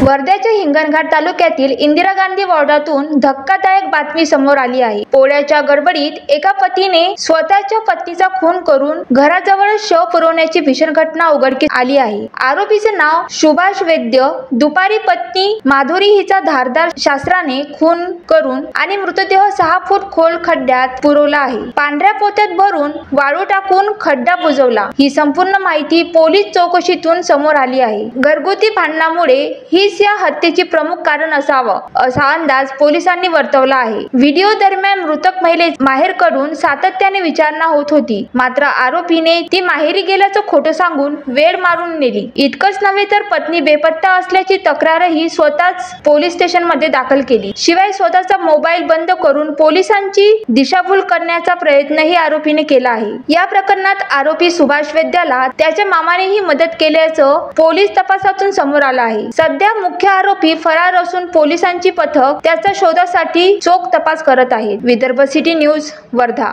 वर्ध्याच्या हिंगणघाट तालुक्यातील इंदिरा गांधी वॉर्डातून धक्कादायक बातमी समोर आली आहे। पोळ्याच्या गडबडीत एका पतीने स्वतःच्या पत्नीचा खून करून घराजवळ शव पुरवण्याची भीषण घटना उघडकीस आली आहे। आरोपीचे नाव सुभाष वैद्य। दुपारी पत्नी माधुरी हिचा धारदार शस्त्राने खून करून आणि मृतदेह 6 फूट खोल खड्ड्यात पुरवला आहे। पांढऱ्या पोत्यात भरून वाळू टाकून खड्डा बुजवला। ही संपूर्ण माहिती पोलीस चौकशीतून समोर आली आहे। घरगुती भांडणामुळे हीच या हत्येचे प्रमुख कारण असावं असा अंदाज पोलिसांनी वर्तवला आहे। व्हिडिओ दरम्यान मृतक महिलेच्या माहेरकडून सातत्याने विचारणा होत होती, मात्र आरोपीने ती माहेरी गेल्याचं खोटं सांगून वेळ मारून नेली। इतकंच नव्हे तर पत्नी बेपत्ता असल्याची तक्रारही स्वतःच पोलीस स्टेशनमध्ये दाखल केली। शिवाय स्वतःचा मोबाईल बंद करून पोलिसांची दिशाभूल करण्याचा प्रयत्नही आरोपीने केला आहे। या प्रकरणात आरोपी सुभाष वैद्याला त्याच्या मामानेही मदत केल्याचं पोलीस तपासातून समोर आलं आहे। सध्या मुख्य आरोपी फरार असून पोलिसांची पथक त्याच्या शोधासाठी चोख तपास करत आहेत। Vidarbha city news, Wardha.